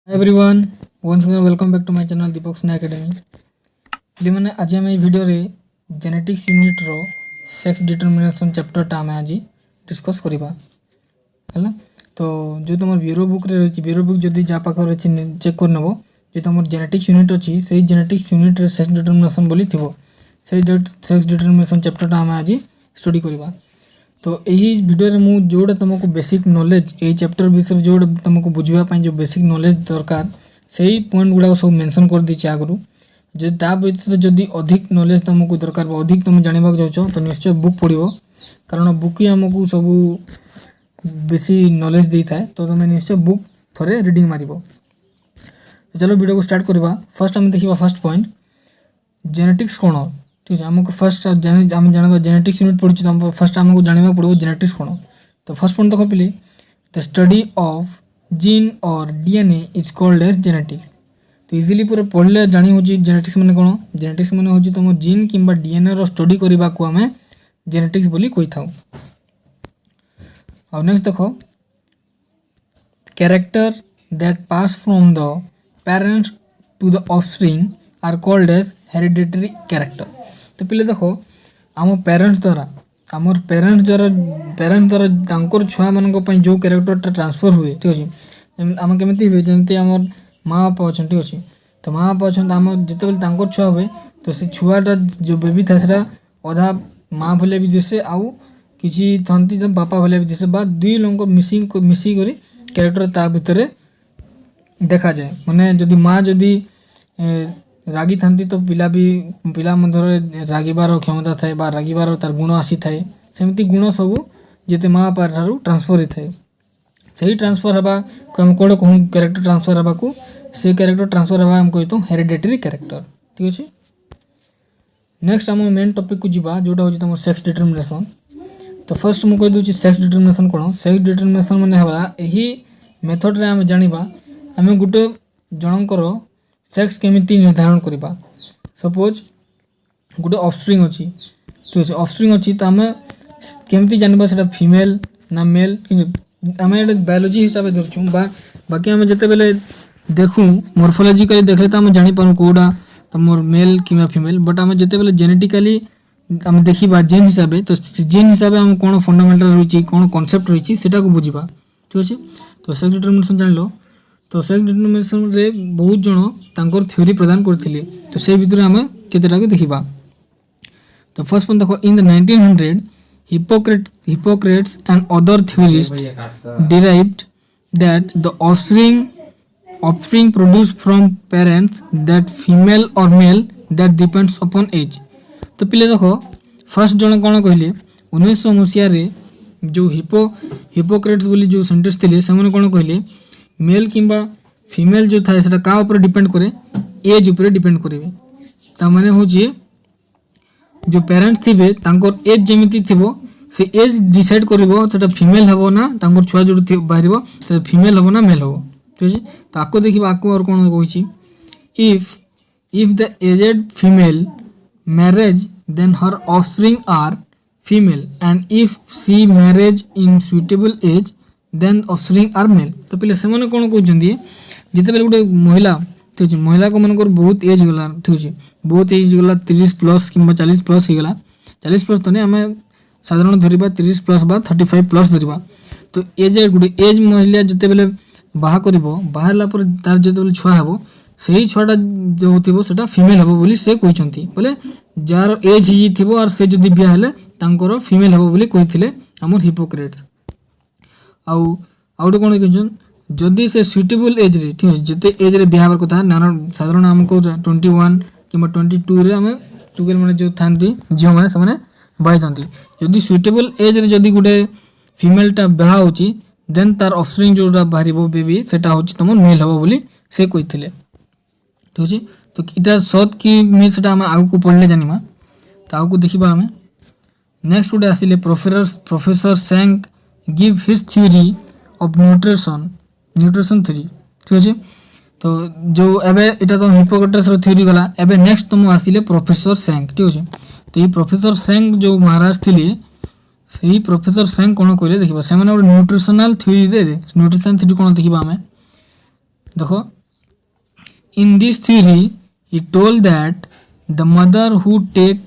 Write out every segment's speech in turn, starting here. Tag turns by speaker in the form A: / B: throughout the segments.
A: Everyone once again welcome back to my channel Deepak Sneha academy पे मैंने आज आम ये वीडियो रे जेनेटिक्स यूनिट रो सेक्स डिटरमिनेशन चैप्टरटा आम आज डिस्कस करवा है। तो जो तुम ब्यूरो बुक रे रही ब्यूरो बुक जदि जहाँ पाखे रही चेक कर नब जो तुम जेनेटिक्स यूनिट अच्छी से जेनेटिक्स यूनिट रे सेक्स डिटरमिनेशन बोली थी से सेक्स डिटरमिनेशन चैप्टरटा आम आज स्टडी करवा। तो यही वीडियो रे मु जोड़ा तुमको बेसिक नॉलेज यही चैप्टर विषय जोड़ा तुमको बुझापी जो बेसिक नॉलेज दरकार से ही पॉइंट गुड़ाक सब मेंशन कर दीची आगु जो व्यतीत जदि अधिक नॉलेज तुमको दरकार अधिक तुम जानवा चाहो तो निश्चय बुक पढ़ो कारण बुक ही आमको सब बेसी नॉलेज दे था। तो तुम निश्चय बुक थोड़े रीडिंग मार। तो चलो वीडियो को स्टार्ट करवा। फर्स्ट आम देखा फर्स्ट पॉइंट जेनेटिक्स कौन ठीक है आमको फर्स्ट आम जानवा जेनेटिक्स यूनिट पढ़ी तो फर्स्ट आमको जानवा पड़ो जेनेटिक्स कौन। तो फर्स्ट पॉइंट देख पिले द स्टडी ऑफ जीन और DNA is called as genetics. तो इजिली पूरा पढ़ले जानी हो जेनेटिक्स माने कौन। जेनेटिक्स माने हो तुम जीन किंबा डीएनए रो स्टडी करने को आम जेनेटिक्स बोली कही था। और नेक्स्ट देखो character that pass from the parents to the offspring are called as hereditary character. तो पहले देखो आम पेरेंट्स द्वारा आमर पेरेंट्स द्वारा छुआ मान जो कैरेक्टरटा ट्रांसफर हुए ठीक अच्छे आम केमी हुए जमी आम माँ बापा अच्छा ठीक अच्छे। तो माँ बापा अच्छा आम जिते छुआ हुए तो से छुआटा जो बेबी था से अधा माँ भले भी दिशे आउ किसी थी तो बापा भले भी दिशे बा दुई लोक मिसिक कैरेक्टर ता भितर देखा जाए। माने जदि माँ जदि रागी था तो पिला मध्य रागिबार क्षमता थाए बा रागिबार तार गुण आसी थाए सेमती गुण सब जिते माँ बापा ठारू ट्रांसफर होता है सही ट्रांसफर हवा कौन कहूँ कैरेक्टर ट्रांसफर हवा को से कैरेक्टर ट्रांसफर हवा हम कही तो हेरिडेटरी कैरेक्टर ठीक अच्छे। नेक्स्ट आम मेन टॉपिक को जीवा जोटा हूँ तुम सेक्स डिटरमिनेशन। तो फर्स्ट मुझे कहीदे सेक्स डिटरमिनेशन कौन। सेक्स डिटरमिनेशन माने हवा यही मेथड रे आम जानिबा आम गोटे जनकर सेक्स केमिति निर्धारण करवा। सपोज गोटे ऑफस्प्रिंग अच्छी ठीक अच्छे ऑफस्प्रिंग अच्छी तो आम केमिति जानवा से फीमेल ना मेल आम ये बायोलोजी हिसाब से धरचु बाकी आम जिते बेले देखूँ मॉर्फोलॉजिकली देखले तो आम जापर कौटा तुम मेल कि फीमेल बट आम जिते बेले जेनेटिकली आम देखा जीन हिसाब से तो जीन हिसाब से आम कौन फंडामेंटाल रही कौन कॉन्सेप्ट रही से बुझा ठीक अच्छे। तो सेक्स डिटरमिनेशन जान लो तो सेक्स डिटरमिनेशन रे बहुत जन थ्योरी प्रदान करथिले तो से भितर आम केतेटा के देखिबा। तो फर्स्ट पॉइंट देखो in the 1900 Hippocrates and other theorists derived that the offspring produced from parents that female or male that depends upon age। तो पहले देखो फर्स्ट जन कौन कहले 1900 मसीह रे जो हिपोक्रेट्स बोली जो साइंटिस्ट थे से कौन कहले मेल किंबा फीमेल जो था से क्या ऊपर डिपेंड करे एज ऊपर डिपेंड करेंगे ता माने हो जो पेरेंट्स थे एज जमी थी से एज डिसाइड कर फीमेल हम ना छुआ जो बाहर से फीमेल हम ना मेल हम ठीक है। तो आपको देखिए आपको और कौन कही if the aged female marriage then her offspring are female and if she marriage in suitable age then offspring are male. तो पहले से कौन कहते जिते बेले गोटे महिला ठीक है महिला को मनकर बहुत एज गला ठीक है बहुत एज गला 30+ कि 40+ होगा 40+ तो नहीं आम साधारण धरवा 30+ बा 35+ धरवा। तो एज गोटे एज महिला जिते बेले बाहा कर बाहर तार जो छुआ हम से ही छुआटा जो होता फीमेल हम बोली से कहते बोले जार एज ही और से जो बिया हेले फीमेल हम बोली कही आम हिपोक्रेट्स। आउ गोटे कौन कहन जदि से सुइटेबल एज रे ठीक है जिते एज रे बिहार कथा साधारण आमको 21 कि 22 आम टुगेल मैंने जो था झील मैंने से बाई जदि सुइटेबल एज रे जदि गोटे फीमेलटा बाहा होची देन तार ऑफस्प्रिंग जो बाहर बेबी सेटा होची तुम मेल हम बोली से कही ठीक अच्छे। तो इटा सत कि मिथ से आगे को पढ़ले जानिमा। तो आगे को देखा आम नेक्स्ट गोटे आसिले प्रोफेसर सैंक give his theory of nutrition theory ठीक अच्छे। तो जो एबे इटा तो हिपोक्रेट्स रो थ्योरी गला एबे नेक्स्ट तुम आसिले प्रोफेसर सैंक ठीक अच्छे। तो ये प्रोफेसर सैंक जो महाराज थे से प्रोफेसर सैंक कौन कहले देखा से न्यूट्रिशनल थ्योरी दे न्यूट्रिशनल थ्योरी कौन देखा आम देखो in this theory he told that the mother who take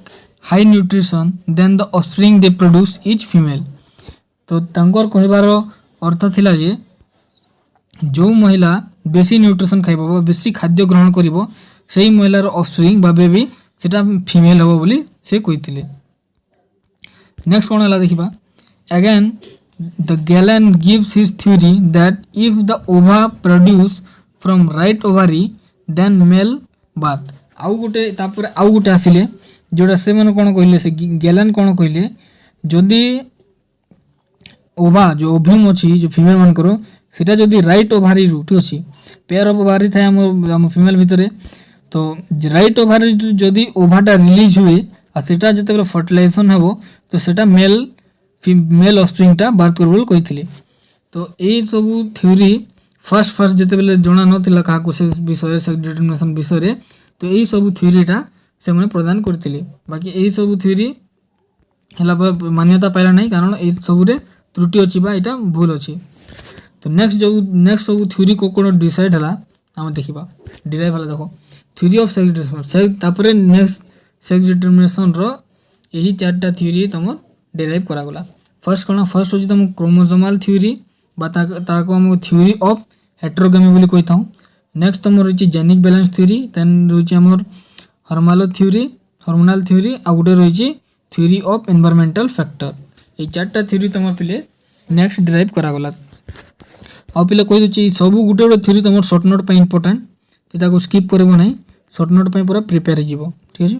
A: high nutrition then the offspring they produce is female। तो तांकर कहबार अर्थ थिला जे जो महिला बेसी न्यूट्रिशन खाइबो बेसी खाद्य ग्रहण करिवो सेही महिलार ऑफस्प्रिंग बा बेबी सेटा फीमेल हबो बोली से कहिथिले। नेक्स्ट कोन हला देखिबा again the Galen gives his theory that if the ova produce from right ovary then male बात आउ गोटे तापर आउ गोटे आसिले जोटा से मन कोन कहले से गैलन कोन कहले जदी ओवा जो ओव्यूम अछि जो फीमेल मन करो सेटा जदी राइट ओवारी रु ठीक अछि पेयर ऑफ ओवारी थाय हम फीमेल भितरे तो राइट ओवारी जदी ओवाटा रिलीज हुए आ सेटा जते फर्टिलाइजेशन हेबो तो सेटा मेल ऑफस्प्रिंग टा बर्थ करबो कहिथिले। तो एई सब थ्योरी फर्स्ट जते बेले जणा नथिला का को से विषय सेक्स डिटरमिनेशन विषय तो यही सब थ्योरीटा से मैंने प्रदान करथिले बाकी यही सब थ्योरी हला मान्यता पाइला नहीं कारण ए सब रे त्रुटि अछि बा एटा भूल अछि। तो नेक्स्ट सब थ्योरी को कोन डिसाइड हला हम देखिबा डिराइव हला देखो थ्योरी ऑफ सेक्स डिटरमिनेशन तापरे नेक्स्ट सेक्स डिटरमिनेशन रो यही चारटा थ्योरी तम डिराइव करा गला। फर्स्ट होछि तम क्रोमोसोमल थ्योरी बा ताको हम थ्योरी ऑफ हेटेरोगेमी बोली कहिताऊ। नेक्स्ट तुम रही जेनिक बैलेंस थ्योरी देन रही आमर हार्मोनल थ्योरी आ गोटे रही थ्योरी ऑफ एनवायरमेंटल फैक्टर ये चारटा थ्योरी तुम पिले नेक्स्ट डिराइव करागला। आ पिले कहि दउची सब गोटे गोटे थ्योरी तुम शॉर्ट नोट पे इंपोर्टेंट तो ताको स्किप करबो नहीं शॉर्ट नोट पे पूरा प्रिपेयर जीवो ठीक है।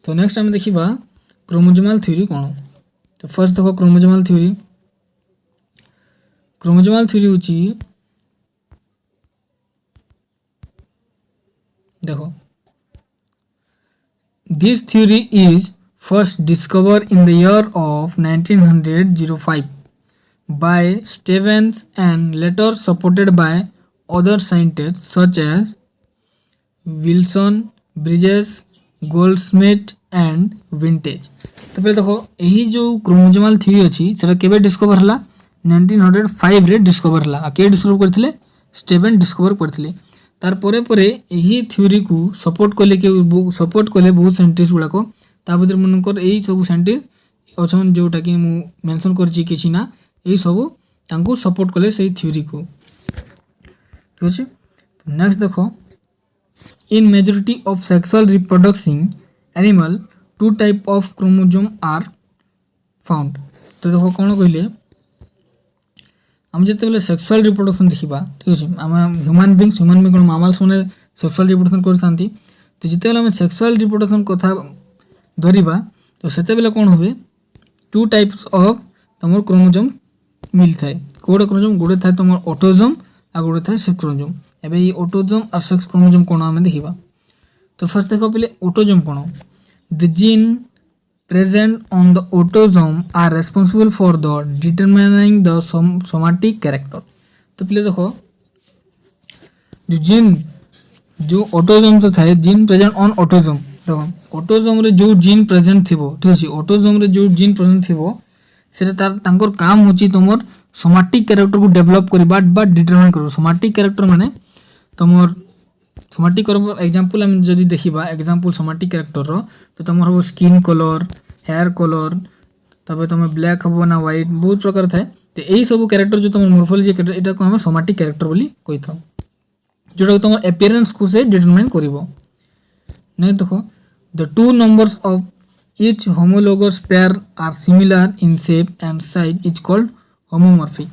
A: तो नेक्स्ट हम देखिबा क्रोमोसोमल थ्योरी कोन। तो फर्स्ट देखो क्रोमोसोमल थ्योरी होची देखो this theory is first discover in the year of 1905 by Stevens and later supported by other scientists such as Wilson Bridges Goldsmith and Vintage. तो पहले देखो यही जो क्रोमोसोमल थ्योरी अछि सेटा केबे डिस्कवर हला 1905 रे डिस्कवर हला आ के डिस्कवर करथिले स्टीवेन डिस्कवर करथिले। तार परे परे यही थ्योरी को सपोर्ट कले बहुत साइंटिस्ट गुड़ा को ता भीतर मनकर यही सब साइंटिस्ट अछन जोटा कि मु मेंशन करछि किछि ना यही सब तांको सपोर्ट कले सही थ्योरी को ठीक अछि। तो नेक्स्ट देखो in majority of sexual reproducting animal two type of chromosome are found. तो देखो कोन कहले हम जते बेले सेक्सुअल रिप्रोडक्शन देखिबा ठीक अछि हम ह्यूमन बीइंग्स कोन मामल्स माने सेक्सुअल रिप्रोडक्शन करथांती तो जते बेले हम सेक्सुअल रिप्रोडक्शन कथा धरिबा तो सेते बेले कोन होबे टू टाइप्स ऑफ तमर क्रोमोसोम मिलथाय कोड क्रोमोसोम गोडे थाय तमर ऑटोसोम आ गोडे थाय सेक्स क्रोमोसोम एबे ई ऑटोसोम आ सेक्स क्रोमोसोम कोन हम देखिबा। तो फर्स्ट देखो पहले autosome cone the gene present on the autosome are responsible for the determining the somatic character। तो पहले देखो जो जीन जो ऑटोसोम तो थाए जीन प्रेजेंट ऑन ऑटोसोम देखो ऑटोसोम रे जो जीन प्रेजेंट थिबो ठीक अछि ऑटोसोम रे जो जीन प्रेजेंट थिबो सेटा तार तांकर काम होची तमर सोमाटिक कैरेक्टर को डेवलप करबा बा डिटरमाइन करो। सोमाटिक कैरेक्टर माने तमर सोमाटिक एग्जांपल हम जदी देखिबा एग्जांपल सोमाटिक कैरेक्टर रो तो तमर हो स्किन कलर हेयर कलर तबे तमे ब्लैक हबो ना व्हाइट बहुत प्रकार थाए तो यही सब कैरेक्टर जो तमर मोर्फोलॉजी कैरेक्टर एटा को हम सोमाटिक कैरेक्टर बोली कहिथौ जोटा तमर अपीयरेंस को से डिटरमाइन करिवो। नै देखो the two numbers of each homologous pair are similar in shape and size is called homomorphic.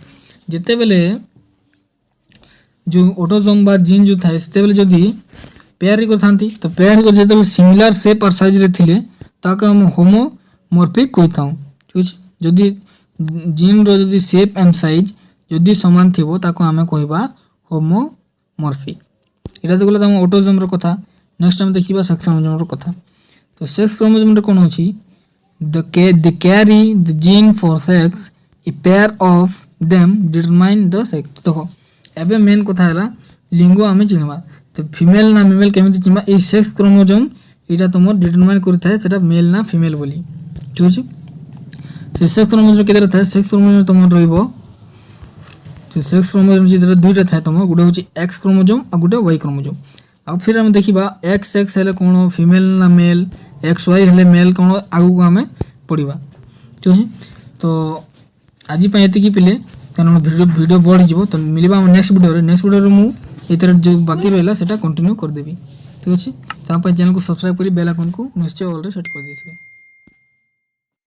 A: जेते बेले जो ऑटोसोम बा जीन जो थाए सेते बेले जदी पेयर करथांती तो पेयर को जेते बेले सिमिलर शेप और साइज रे थिले ताको हम होमोमॉर्फिक कहिथाउ ठीक अछि। जदी जीन रो जदी शेप एंड साइज जदी समान थिबो ताको हमें कहबा होमोमॉर्फिक। एटा तो गला हम ऑटोसोम रो कथा। नेक्स्ट हम देखिबा सेक्स क्रोमोसोम रो कथा। तो सेक्स क्रोमोसोम रे कोन अछि the carry the gene for sex a pair of them determine the sex. देखो एबे मेन कथा हला लिंगो हमें चिनबा तो फीमेल ना मेल केमिति चिनबा ए सेक्स क्रोमोसोम एटा तुमर डिटरमाइन करथाय सेटा मेल ना फीमेल बोली ठीक अछि। से सेक्स क्रोमोसोम केते रहथाय सेक्स क्रोमोसोम तुमर रहइबो जो सेक्स क्रोमोजोम जो दुईटा थाए तुम गोटे हूँ एक्स क्रोमोजोम और गोटे वाई क्रोमोजोम। आ फिर आम देखा एक्स एक्स हेल्ले कौन फीमेल ना मेल, एक्स वाई हेल्ले मेल कौन आगू आम पढ़ा। ठीक अच्छे तो आज ये पिले कारण वीडियो बढ़ तो मिलवा नेक्स्ट वीडियो मुझे जो बाकी रहा है कंटिन्यू करदेवी। ठीक अच्छे चैनल को सब्सक्राइब कर बेल आइकन को निश्चय ऑल सेट कर दीजिए।